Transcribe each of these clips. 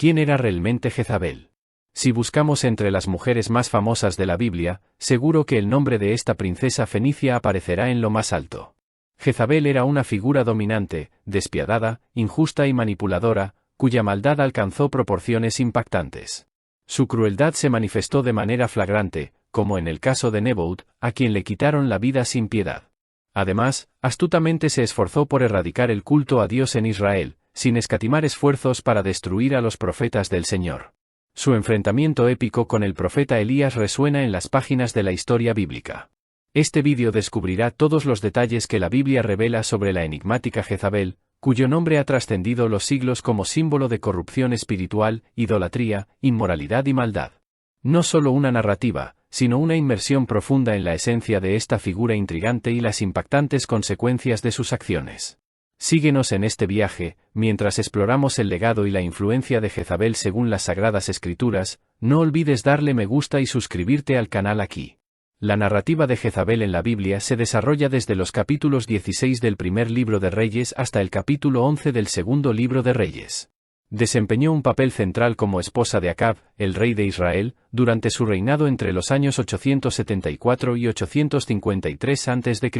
¿Quién era realmente Jezabel? Si buscamos entre las mujeres más famosas de la Biblia, seguro que el nombre de esta princesa fenicia aparecerá en lo más alto. Jezabel era una figura dominante, despiadada, injusta y manipuladora, cuya maldad alcanzó proporciones impactantes. Su crueldad se manifestó de manera flagrante, como en el caso de Nebaut, a quien le quitaron la vida sin piedad. Además, astutamente se esforzó por erradicar el culto a Dios en Israel, sin escatimar esfuerzos para destruir a los profetas del Señor. Su enfrentamiento épico con el profeta Elías resuena en las páginas de la historia bíblica. Este vídeo descubrirá todos los detalles que la Biblia revela sobre la enigmática Jezabel, cuyo nombre ha trascendido los siglos como símbolo de corrupción espiritual, idolatría, inmoralidad y maldad. No solo una narrativa, sino una inmersión profunda en la esencia de esta figura intrigante y las impactantes consecuencias de sus acciones. Síguenos en este viaje, mientras exploramos el legado y la influencia de Jezabel según las Sagradas Escrituras. No olvides darle me gusta y suscribirte al canal aquí. La narrativa de Jezabel en la Biblia se desarrolla desde los capítulos 16 del primer libro de Reyes hasta el capítulo 11 del segundo libro de Reyes. Desempeñó un papel central como esposa de Acab, el rey de Israel, durante su reinado entre los años 874 y 853 a.C.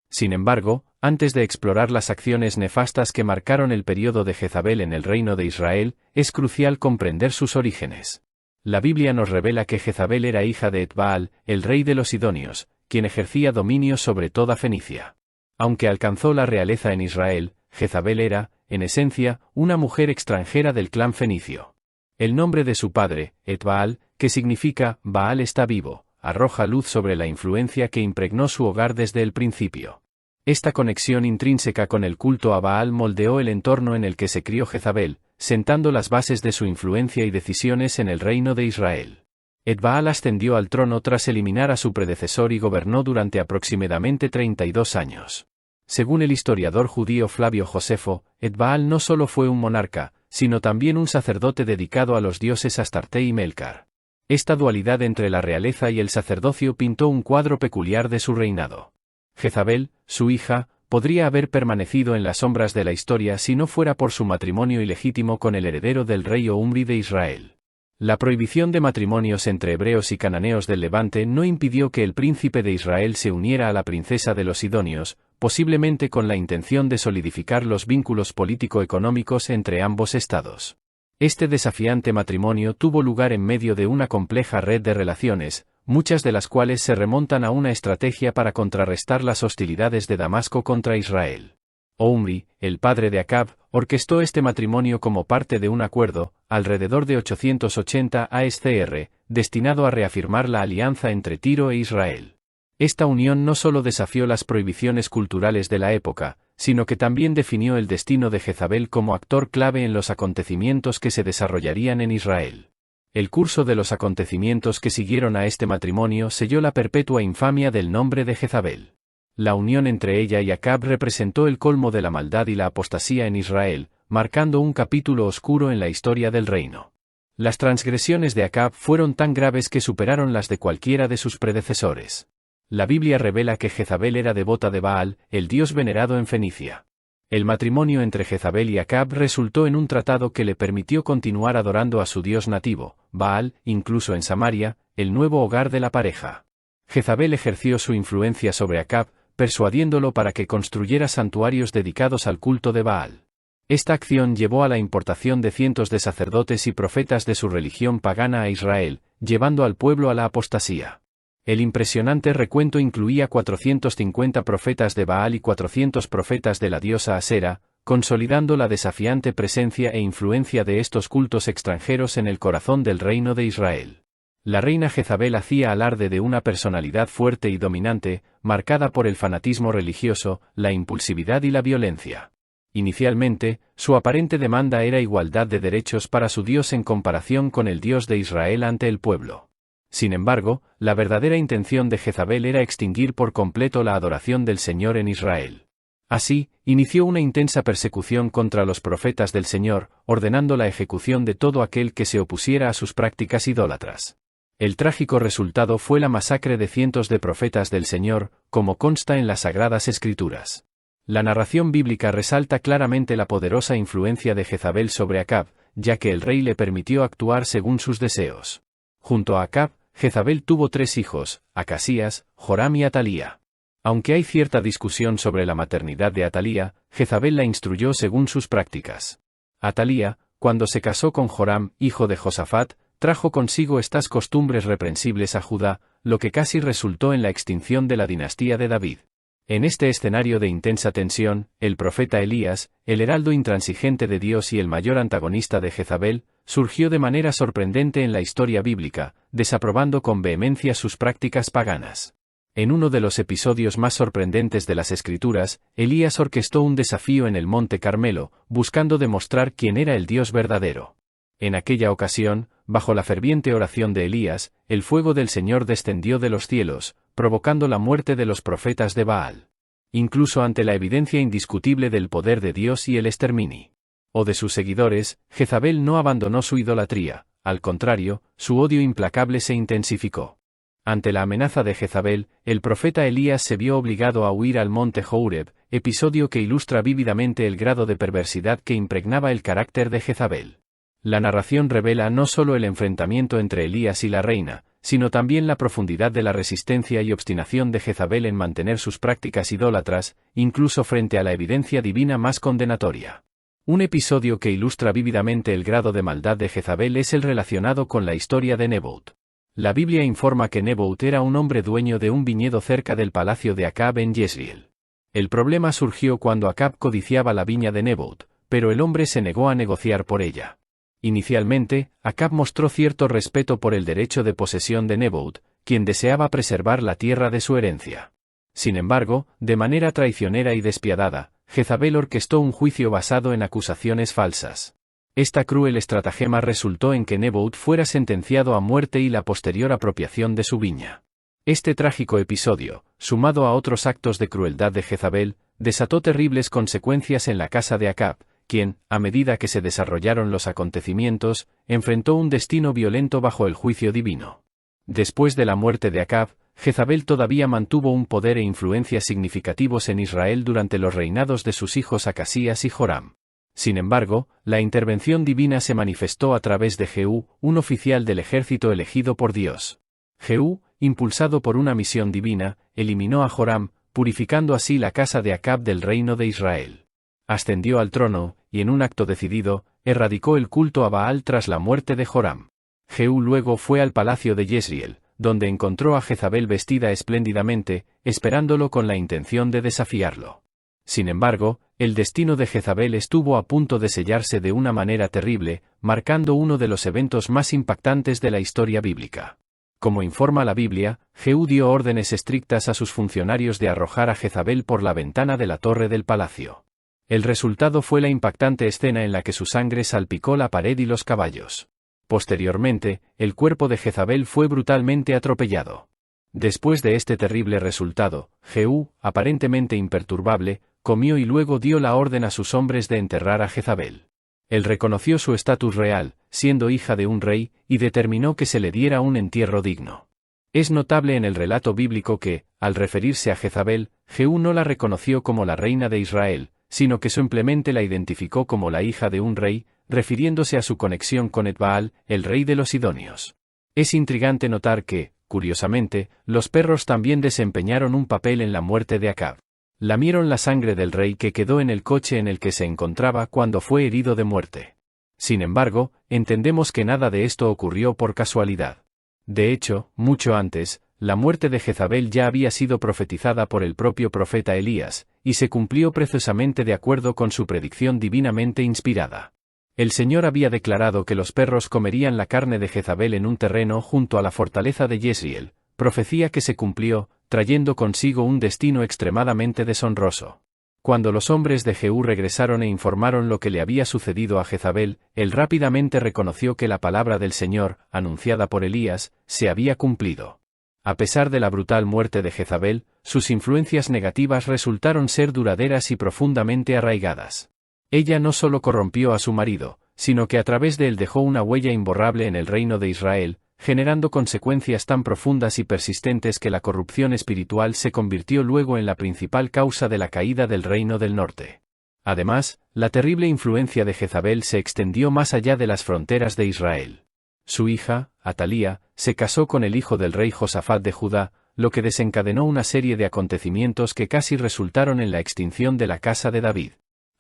Sin embargo, antes de explorar las acciones nefastas que marcaron el periodo de Jezabel en el reino de Israel, es crucial comprender sus orígenes. La Biblia nos revela que Jezabel era hija de Etbaal, el rey de los Sidonios, quien ejercía dominio sobre toda Fenicia. Aunque alcanzó la realeza en Israel, Jezabel era, en esencia, una mujer extranjera del clan fenicio. El nombre de su padre, Etbaal, que significa Baal está vivo, arroja luz sobre la influencia que impregnó su hogar desde el principio. Esta conexión intrínseca con el culto a Baal moldeó el entorno en el que se crió Jezabel, sentando las bases de su influencia y decisiones en el reino de Israel. Etbaal ascendió al trono tras eliminar a su predecesor y gobernó durante aproximadamente 32 años. Según el historiador judío Flavio Josefo, Etbaal no solo fue un monarca, sino también un sacerdote dedicado a los dioses Astarte y Melcar. Esta dualidad entre la realeza y el sacerdocio pintó un cuadro peculiar de su reinado. Jezabel, su hija, podría haber permanecido en las sombras de la historia si no fuera por su matrimonio ilegítimo con el heredero del rey Omri de Israel. La prohibición de matrimonios entre hebreos y cananeos del Levante no impidió que el príncipe de Israel se uniera a la princesa de los Sidonios, posiblemente con la intención de solidificar los vínculos político-económicos entre ambos estados. Este desafiante matrimonio tuvo lugar en medio de una compleja red de relaciones, muchas de las cuales se remontan a una estrategia para contrarrestar las hostilidades de Damasco contra Israel. Omri, el padre de Acab, orquestó este matrimonio como parte de un acuerdo, alrededor de 880 ASCR, destinado a reafirmar la alianza entre Tiro e Israel. Esta unión no solo desafió las prohibiciones culturales de la época, sino que también definió el destino de Jezabel como actor clave en los acontecimientos que se desarrollarían en Israel. El curso de los acontecimientos que siguieron a este matrimonio selló la perpetua infamia del nombre de Jezabel. La unión entre ella y Acab representó el colmo de la maldad y la apostasía en Israel, marcando un capítulo oscuro en la historia del reino. Las transgresiones de Acab fueron tan graves que superaron las de cualquiera de sus predecesores. La Biblia revela que Jezabel era devota de Baal, el dios venerado en Fenicia. El matrimonio entre Jezabel y Acab resultó en un tratado que le permitió continuar adorando a su dios nativo, Baal, incluso en Samaria, el nuevo hogar de la pareja. Jezabel ejerció su influencia sobre Acab, persuadiéndolo para que construyera santuarios dedicados al culto de Baal. Esta acción llevó a la importación de cientos de sacerdotes y profetas de su religión pagana a Israel, llevando al pueblo a la apostasía. El impresionante recuento incluía 450 profetas de Baal y 400 profetas de la diosa Asera, consolidando la desafiante presencia e influencia de estos cultos extranjeros en el corazón del reino de Israel. La reina Jezabel hacía alarde de una personalidad fuerte y dominante, marcada por el fanatismo religioso, la impulsividad y la violencia. Inicialmente, su aparente demanda era igualdad de derechos para su Dios en comparación con el Dios de Israel ante el pueblo. Sin embargo, la verdadera intención de Jezabel era extinguir por completo la adoración del Señor en Israel. Así, inició una intensa persecución contra los profetas del Señor, ordenando la ejecución de todo aquel que se opusiera a sus prácticas idólatras. El trágico resultado fue la masacre de cientos de profetas del Señor, como consta en las Sagradas Escrituras. La narración bíblica resalta claramente la poderosa influencia de Jezabel sobre Acab, ya que el rey le permitió actuar según sus deseos. Junto a Acab, Jezabel tuvo 3 hijos, Acasías, Joram y Atalía. Aunque hay cierta discusión sobre la maternidad de Atalía, Jezabel la instruyó según sus prácticas. Atalía, cuando se casó con Joram, hijo de Josafat, trajo consigo estas costumbres reprensibles a Judá, lo que casi resultó en la extinción de la dinastía de David. En este escenario de intensa tensión, el profeta Elías, el heraldo intransigente de Dios y el mayor antagonista de Jezabel, surgió de manera sorprendente en la historia bíblica, desaprobando con vehemencia sus prácticas paganas. En uno de los episodios más sorprendentes de las Escrituras, Elías orquestó un desafío en el Monte Carmelo, buscando demostrar quién era el Dios verdadero. En aquella ocasión, bajo la ferviente oración de Elías, el fuego del Señor descendió de los cielos, provocando la muerte de los profetas de Baal. Incluso ante la evidencia indiscutible del poder de Dios y el exterminio de sus seguidores, Jezabel no abandonó su idolatría, al contrario, su odio implacable se intensificó. Ante la amenaza de Jezabel, el profeta Elías se vio obligado a huir al monte Horeb, episodio que ilustra vívidamente el grado de perversidad que impregnaba el carácter de Jezabel. La narración revela no solo el enfrentamiento entre Elías y la reina, sino también la profundidad de la resistencia y obstinación de Jezabel en mantener sus prácticas idólatras, incluso frente a la evidencia divina más condenatoria. Un episodio que ilustra vívidamente el grado de maldad de Jezabel es el relacionado con la historia de Nebot. La Biblia informa que Nebot era un hombre dueño de un viñedo cerca del palacio de Acab en Jezreel. El problema surgió cuando Acab codiciaba la viña de Nebot, pero el hombre se negó a negociar por ella. Inicialmente, Acab mostró cierto respeto por el derecho de posesión de Nebot, quien deseaba preservar la tierra de su herencia. Sin embargo, de manera traicionera y despiadada, Jezabel orquestó un juicio basado en acusaciones falsas. Esta cruel estratagema resultó en que Nebot fuera sentenciado a muerte y la posterior apropiación de su viña. Este trágico episodio, sumado a otros actos de crueldad de Jezabel, desató terribles consecuencias en la casa de Acab, quien, a medida que se desarrollaron los acontecimientos, enfrentó un destino violento bajo el juicio divino. Después de la muerte de Acab, Jezabel todavía mantuvo un poder e influencia significativos en Israel durante los reinados de sus hijos Acasías y Joram. Sin embargo, la intervención divina se manifestó a través de Jehú, un oficial del ejército elegido por Dios. Jehú, impulsado por una misión divina, eliminó a Joram, purificando así la casa de Acab del reino de Israel. Ascendió al trono, y en un acto decidido, erradicó el culto a Baal tras la muerte de Joram. Jehú luego fue al palacio de Jezreel, donde encontró a Jezabel vestida espléndidamente, esperándolo con la intención de desafiarlo. Sin embargo, el destino de Jezabel estuvo a punto de sellarse de una manera terrible, marcando uno de los eventos más impactantes de la historia bíblica. Como informa la Biblia, Jehú dio órdenes estrictas a sus funcionarios de arrojar a Jezabel por la ventana de la torre del palacio. El resultado fue la impactante escena en la que su sangre salpicó la pared y los caballos. Posteriormente, el cuerpo de Jezabel fue brutalmente atropellado. Después de este terrible resultado, Jehú, aparentemente imperturbable, comió y luego dio la orden a sus hombres de enterrar a Jezabel. Él reconoció su estatus real, siendo hija de un rey, y determinó que se le diera un entierro digno. Es notable en el relato bíblico que, al referirse a Jezabel, Jehú no la reconoció como la reina de Israel, sino que simplemente la identificó como la hija de un rey, refiriéndose a su conexión con Etbaal, el rey de los sidonios. Es intrigante notar que, curiosamente, los perros también desempeñaron un papel en la muerte de Acab. Lamieron la sangre del rey que quedó en el coche en el que se encontraba cuando fue herido de muerte. Sin embargo, entendemos que nada de esto ocurrió por casualidad. De hecho, mucho antes, la muerte de Jezabel ya había sido profetizada por el propio profeta Elías, y se cumplió precisamente de acuerdo con su predicción divinamente inspirada. El Señor había declarado que los perros comerían la carne de Jezabel en un terreno junto a la fortaleza de Jezreel, profecía que se cumplió, trayendo consigo un destino extremadamente deshonroso. Cuando los hombres de Jehú regresaron e informaron lo que le había sucedido a Jezabel, él rápidamente reconoció que la palabra del Señor, anunciada por Elías, se había cumplido. A pesar de la brutal muerte de Jezabel, sus influencias negativas resultaron ser duraderas y profundamente arraigadas. Ella no solo corrompió a su marido, sino que a través de él dejó una huella imborrable en el reino de Israel, generando consecuencias tan profundas y persistentes que la corrupción espiritual se convirtió luego en la principal causa de la caída del reino del norte. Además, la terrible influencia de Jezabel se extendió más allá de las fronteras de Israel. Su hija, Atalía, se casó con el hijo del rey Josafat de Judá, lo que desencadenó una serie de acontecimientos que casi resultaron en la extinción de la casa de David.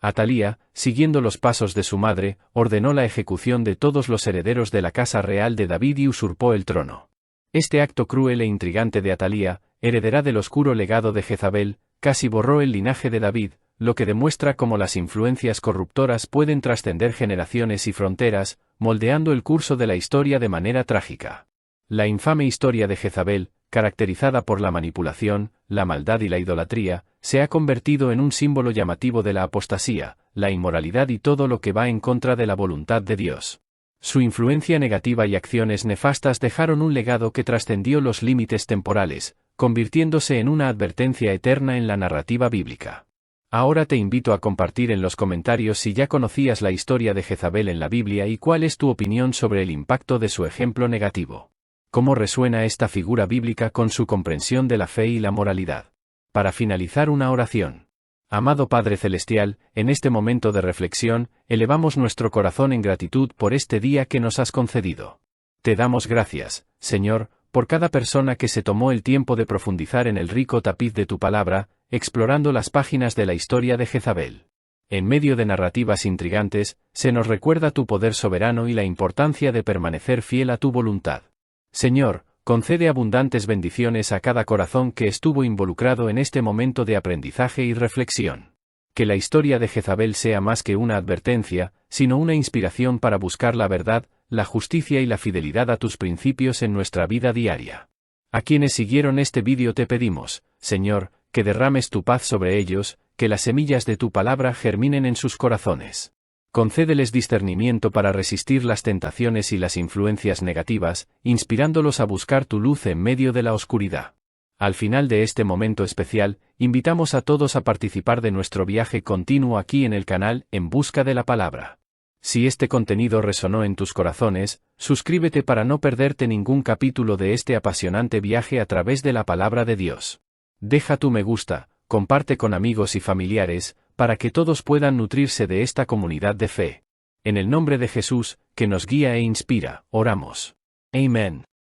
Atalía, siguiendo los pasos de su madre, ordenó la ejecución de todos los herederos de la casa real de David y usurpó el trono. Este acto cruel e intrigante de Atalía, heredera del oscuro legado de Jezabel, casi borró el linaje de David, lo que demuestra cómo las influencias corruptoras pueden trascender generaciones y fronteras, moldeando el curso de la historia de manera trágica. La infame historia de Jezabel, caracterizada por la manipulación, la maldad y la idolatría, se ha convertido en un símbolo llamativo de la apostasía, la inmoralidad y todo lo que va en contra de la voluntad de Dios. Su influencia negativa y acciones nefastas dejaron un legado que trascendió los límites temporales, convirtiéndose en una advertencia eterna en la narrativa bíblica. Ahora te invito a compartir en los comentarios si ya conocías la historia de Jezabel en la Biblia y cuál es tu opinión sobre el impacto de su ejemplo negativo. ¿Cómo resuena esta figura bíblica con su comprensión de la fe y la moralidad? Para finalizar, una oración. Amado Padre Celestial, en este momento de reflexión, elevamos nuestro corazón en gratitud por este día que nos has concedido. Te damos gracias, Señor, por cada persona que se tomó el tiempo de profundizar en el rico tapiz de tu palabra, explorando las páginas de la historia de Jezabel. En medio de narrativas intrigantes, se nos recuerda tu poder soberano y la importancia de permanecer fiel a tu voluntad. Señor, concede abundantes bendiciones a cada corazón que estuvo involucrado en este momento de aprendizaje y reflexión. Que la historia de Jezabel sea más que una advertencia, sino una inspiración para buscar la verdad, la justicia y la fidelidad a tus principios en nuestra vida diaria. A quienes siguieron este vídeo te pedimos, Señor, que derrames tu paz sobre ellos, que las semillas de tu palabra germinen en sus corazones. Concédeles discernimiento para resistir las tentaciones y las influencias negativas, inspirándolos a buscar tu luz en medio de la oscuridad. Al final de este momento especial, invitamos a todos a participar de nuestro viaje continuo aquí en el canal, En Busca de la Palabra. Si este contenido resonó en tus corazones, suscríbete para no perderte ningún capítulo de este apasionante viaje a través de la palabra de Dios. Deja tu me gusta, comparte con amigos y familiares, para que todos puedan nutrirse de esta comunidad de fe. En el nombre de Jesús, que nos guía e inspira, oramos. Amén.